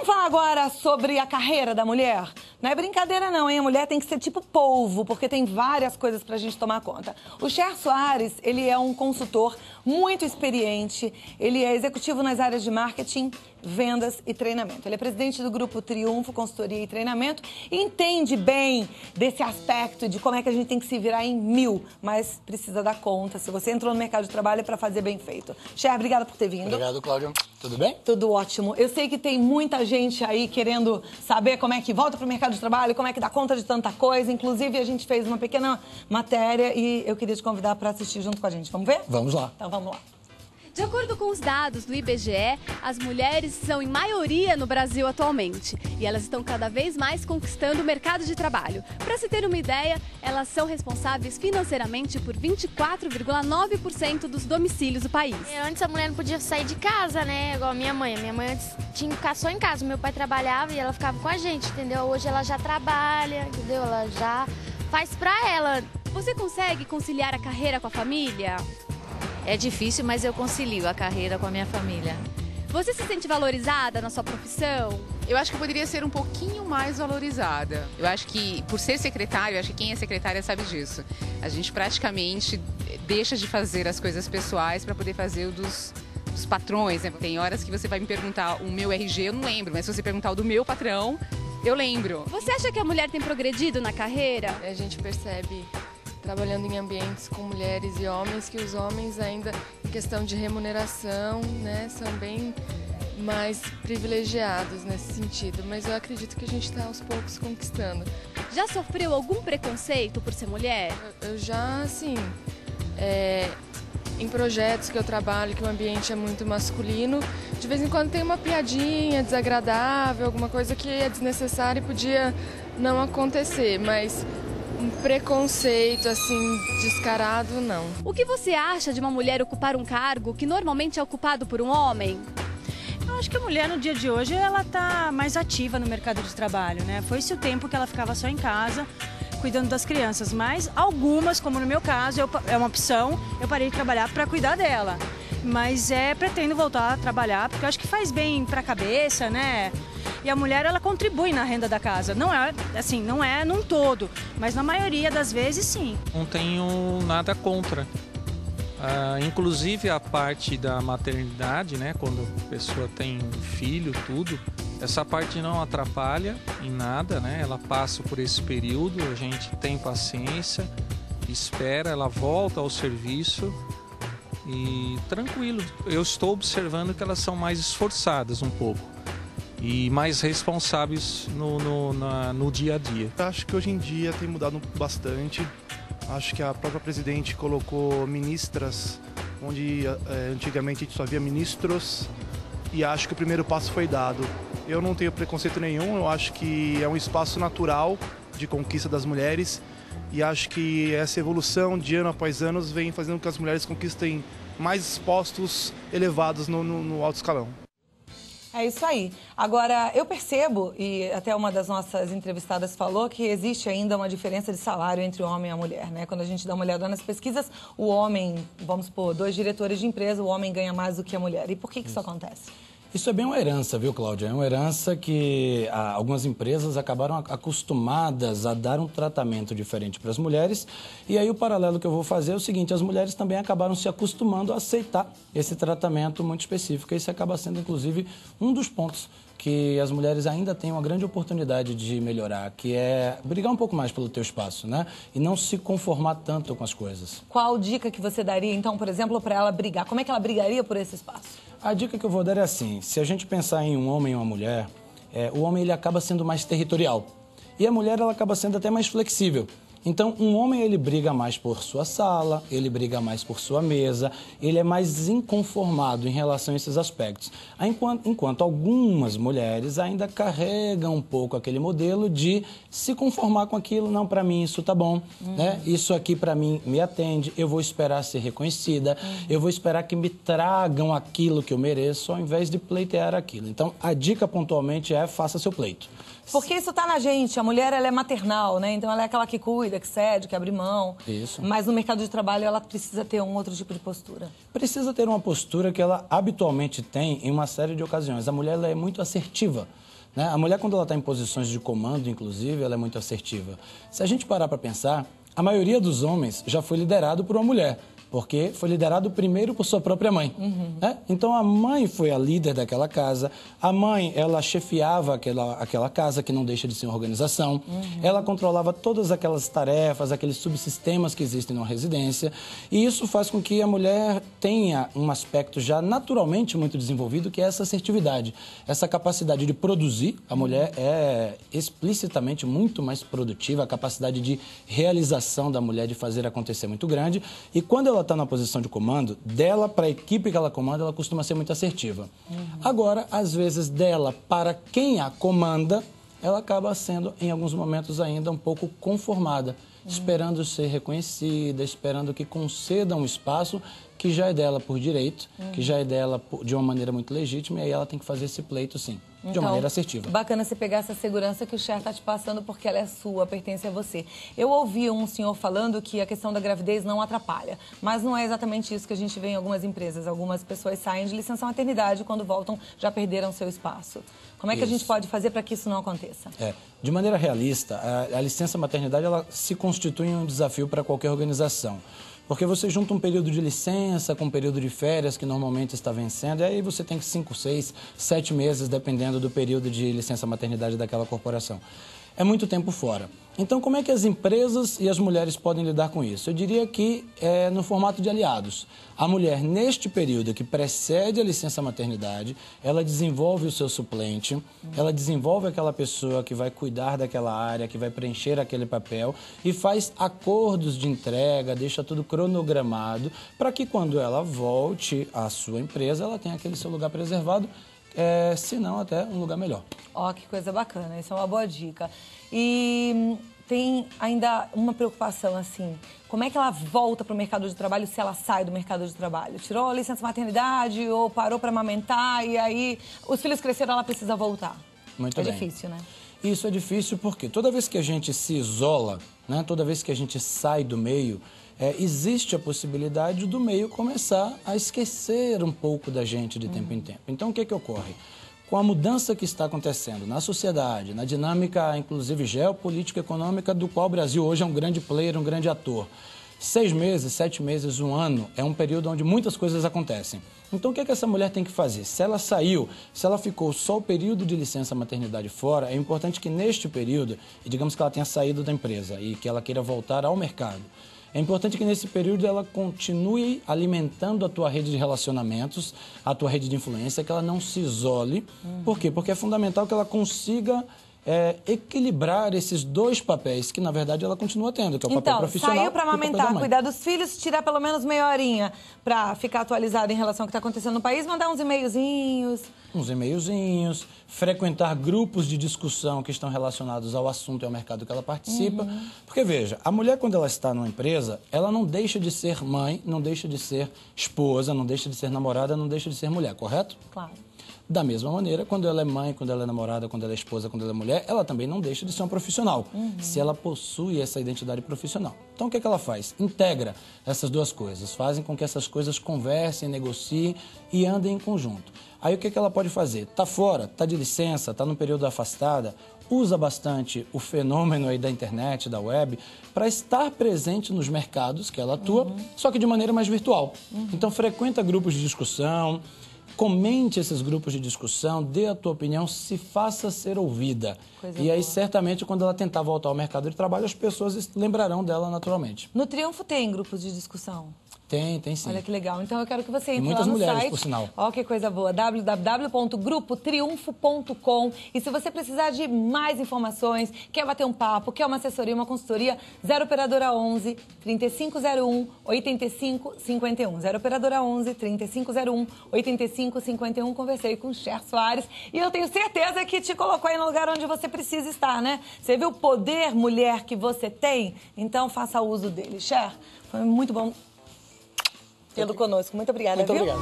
Vamos falar agora sobre a carreira da mulher? Não é brincadeira não, hein? A mulher tem que ser tipo polvo, porque tem várias coisas pra gente tomar conta. O Cher Soares, ele é um consultor muito experiente, ele é executivo nas áreas de marketing, vendas e treinamento. Ele é presidente do Grupo Triunfo, consultoria e treinamento, e entende bem desse aspecto de como é que a gente tem que se virar em mil, mas precisa dar conta. Se você entrou no mercado de trabalho é pra fazer bem feito. Cher, obrigada por ter vindo. Obrigado, Cláudia. Tudo bem? Tudo ótimo. Eu sei que tem muita gente aí querendo saber como é que volta pro mercado de trabalho, como é que dá conta de tanta coisa. Inclusive, a gente fez uma pequena matéria e eu queria te convidar para assistir junto com a gente. Vamos ver? Vamos lá. Então, vamos lá. De acordo com os dados do IBGE, as mulheres são em maioria no Brasil atualmente e elas estão cada vez mais conquistando o mercado de trabalho. Para se ter uma ideia, elas são responsáveis financeiramente por 24,9% dos domicílios do país. Antes a mulher não podia sair de casa, né? Igual a minha mãe. Minha mãe antes tinha que ficar só em casa. Meu pai trabalhava e ela ficava com a gente, entendeu? Hoje ela já trabalha, entendeu? Ela já faz pra ela. Você consegue conciliar a carreira com a família? É difícil, mas eu concilio a carreira com a minha família. Você se sente valorizada na sua profissão? Eu acho que eu poderia ser um pouquinho mais valorizada. Eu acho que, por ser secretário, eu acho que quem é secretária sabe disso. A gente praticamente deixa de fazer as coisas pessoais para poder fazer o dos patrões, né? Tem horas que você vai me perguntar o meu RG, eu não lembro, mas se você perguntar o do meu patrão, eu lembro. Você acha que a mulher tem progredido na carreira? A gente percebe, trabalhando em ambientes com mulheres e homens, que os homens ainda, em questão de remuneração, né, são bem mais privilegiados nesse sentido. Mas eu acredito que a gente está aos poucos conquistando. Já sofreu algum preconceito por ser mulher? Eu já, assim, em projetos que eu trabalho, que o ambiente é muito masculino, de vez em quando tem uma piadinha desagradável, alguma coisa que é desnecessária e podia não acontecer, mas um preconceito, assim, descarado, não. O que você acha de uma mulher ocupar um cargo que normalmente é ocupado por um homem? Eu acho que a mulher, no dia de hoje, ela está mais ativa no mercado de trabalho, né? Foi-se o tempo que ela ficava só em casa, cuidando das crianças, mas algumas, como no meu caso, é uma opção, eu parei de trabalhar para cuidar dela. Mas pretendo voltar a trabalhar, porque eu acho que faz bem para a cabeça, né? E a mulher, ela contribui na renda da casa. Não é, assim, não é num todo, mas na maioria das vezes, sim. Não tenho nada contra. Inclusive a parte da maternidade, né? Quando a pessoa tem um filho, tudo, essa parte não atrapalha em nada, né? Ela passa por esse período, a gente tem paciência, espera, ela volta ao serviço e tranquilo. Eu estou observando que elas são mais esforçadas um pouco e mais responsáveis no dia a dia. Acho que hoje em dia tem mudado bastante. Acho que a própria presidente colocou ministras, onde antigamente a gente só via ministros, e acho que o primeiro passo foi dado. Eu não tenho preconceito nenhum, eu acho que é um espaço natural de conquista das mulheres, e acho que essa evolução de ano após ano vem fazendo com que as mulheres conquistem mais postos elevados no alto escalão. É isso aí. Agora, eu percebo, e até uma das nossas entrevistadas falou, que existe ainda uma diferença de salário entre o homem e a mulher, né? Quando a gente dá uma olhada nas pesquisas, o homem, vamos supor, 2 diretores de empresa, o homem ganha mais do que a mulher. E por que isso acontece? Isso é bem uma herança, viu, Cláudia? É uma herança que algumas empresas acabaram acostumadas a dar um tratamento diferente para as mulheres. E aí o paralelo que eu vou fazer é o seguinte, as mulheres também acabaram se acostumando a aceitar esse tratamento muito específico. E isso acaba sendo, inclusive, um dos pontos que as mulheres ainda têm uma grande oportunidade de melhorar, que é brigar um pouco mais pelo teu espaço, né? E não se conformar tanto com as coisas. Qual dica que você daria, então, por exemplo, para ela brigar? Como é que ela brigaria por esse espaço? A dica que eu vou dar é assim, se a gente pensar em um homem e uma mulher, o homem ele acaba sendo mais territorial e a mulher ela acaba sendo até mais flexível. Então, um homem ele briga mais por sua sala, ele briga mais por sua mesa, ele é mais inconformado em relação a esses aspectos. Enquanto algumas mulheres ainda carregam um pouco aquele modelo de se conformar com aquilo, não, para mim isso tá bom, né? Isso aqui para mim me atende, eu vou esperar ser reconhecida, eu vou esperar que me tragam aquilo que eu mereço, ao invés de pleitear aquilo. Então, a dica pontualmente é faça seu pleito. Porque isso tá na gente, a mulher ela é maternal, né? Então ela é aquela que cuida, que cede, que abre mão. Isso. Mas no mercado de trabalho ela precisa ter um outro tipo de postura. Precisa ter uma postura que ela habitualmente tem em uma série de ocasiões. A mulher ela é muito assertiva. né? A mulher, quando ela está em posições de comando, inclusive, ela é muito assertiva. Se a gente parar para pensar, a maioria dos homens já foi liderado por uma mulher, porque foi liderado primeiro por sua própria mãe. Né? Então, a mãe foi a líder daquela casa. A mãe, ela chefiava aquela casa, que não deixa de ser uma organização. Ela controlava todas aquelas tarefas, aqueles subsistemas que existem numa residência. E isso faz com que a mulher tenha um aspecto já naturalmente muito desenvolvido, que é essa assertividade. Essa capacidade de produzir. A mulher é explicitamente muito mais produtiva. A capacidade de realização da mulher, de fazer acontecer, muito grande. E quando ela está na posição de comando, dela para a equipe que ela comanda, ela costuma ser muito assertiva. Agora, às vezes, dela para quem a comanda, ela acaba sendo, em alguns momentos ainda, um pouco conformada, esperando ser reconhecida, esperando que conceda um espaço que já é dela por direito, que já é dela de uma maneira muito legítima, e aí ela tem que fazer esse pleito, sim, de uma maneira assertiva. Bacana você pegar essa segurança que o Cher está te passando, porque ela é sua, pertence a você. Eu ouvi um senhor falando que a questão da gravidez não atrapalha, mas não é exatamente isso que a gente vê em algumas empresas. Algumas pessoas saem de licença maternidade, quando voltam já perderam seu espaço. Como é que a gente pode fazer para que isso não aconteça? De maneira realista, a licença maternidade, ela se constitui um desafio para qualquer organização. Porque você junta um período de licença com um período de férias que normalmente está vencendo, e aí você tem 5, 6, 7 meses, dependendo do período de licença maternidade daquela corporação. É muito tempo fora. Então, como é que as empresas e as mulheres podem lidar com isso? Eu diria que é no formato de aliados. A mulher, neste período que precede a licença maternidade, ela desenvolve o seu suplente, ela desenvolve aquela pessoa que vai cuidar daquela área, que vai preencher aquele papel e faz acordos de entrega, deixa tudo cronogramado, para que quando ela volte à sua empresa, ela tenha aquele seu lugar preservado, se não até um lugar melhor. Ó, que coisa bacana, isso é uma boa dica. E tem ainda uma preocupação, assim, como é que ela volta para o mercado de trabalho se ela sai do mercado de trabalho? Tirou a licença maternidade ou parou para amamentar e aí os filhos cresceram, ela precisa voltar? Muito bem. É difícil, né? Isso é difícil porque toda vez que a gente se isola, né, toda vez que a gente sai do meio, existe a possibilidade do meio começar a esquecer um pouco da gente de tempo em tempo. Então, o que que ocorre? Com a mudança que está acontecendo na sociedade, na dinâmica, inclusive, geopolítica e econômica, do qual o Brasil hoje é um grande player, um grande ator. 6 meses, 7 meses, 1 ano, é um período onde muitas coisas acontecem. Então, o que essa mulher tem que fazer? Se ela saiu, se ela ficou só o período de licença maternidade fora, é importante que neste período, e digamos que ela tenha saído da empresa e que ela queira voltar ao mercado, é importante que nesse período ela continue alimentando a tua rede de relacionamentos, a tua rede de influência, que ela não se isole. Por quê? Porque é fundamental que ela consiga equilibrar esses dois papéis que, na verdade, ela continua tendo, que é o papel profissional. Saiu para amamentar, cuidar dos filhos, tirar pelo menos meia horinha para ficar atualizada em relação ao que está acontecendo no país, mandar uns e-mailzinhos. Frequentar grupos de discussão que estão relacionados ao assunto e ao mercado que ela participa. Porque, veja, a mulher, quando ela está numa empresa, ela não deixa de ser mãe, não deixa de ser esposa, não deixa de ser namorada, não deixa de ser mulher, correto? Claro. Da mesma maneira, quando ela é mãe, quando ela é namorada, quando ela é esposa, quando ela é mulher, ela também não deixa de ser uma profissional, se ela possui essa identidade profissional. Então, o que ela faz? Integra essas duas coisas, fazem com que essas coisas conversem, negociem e andem em conjunto. Aí, o que ela pode fazer? Está fora, está de licença, está num período afastada, usa bastante o fenômeno aí da internet, da web, para estar presente nos mercados que ela atua, só que de maneira mais virtual. Então, frequenta grupos de discussão, comente esses grupos de discussão, dê a tua opinião, se faça ser ouvida. E aí, certamente, quando ela tentar voltar ao mercado de trabalho, as pessoas lembrarão dela naturalmente. No Triunfo tem grupos de discussão? Tem sim. Olha que legal. Então eu quero que você entre muitas lá no mulheres, site. por sinal. Ó, que coisa boa. www.grupotriunfo.com. E se você precisar de mais informações, quer bater um papo, quer uma assessoria, uma consultoria, 0 operadora 11 3501 8551. 0 operadora 11 3501 8551. Conversei com o Cher Soares e eu tenho certeza que te colocou aí no lugar onde você precisa estar, né? Você viu o poder, mulher, que você tem? Então faça uso dele. Cher, foi muito bom tê-lo conosco. Muito obrigada, Muito obrigado.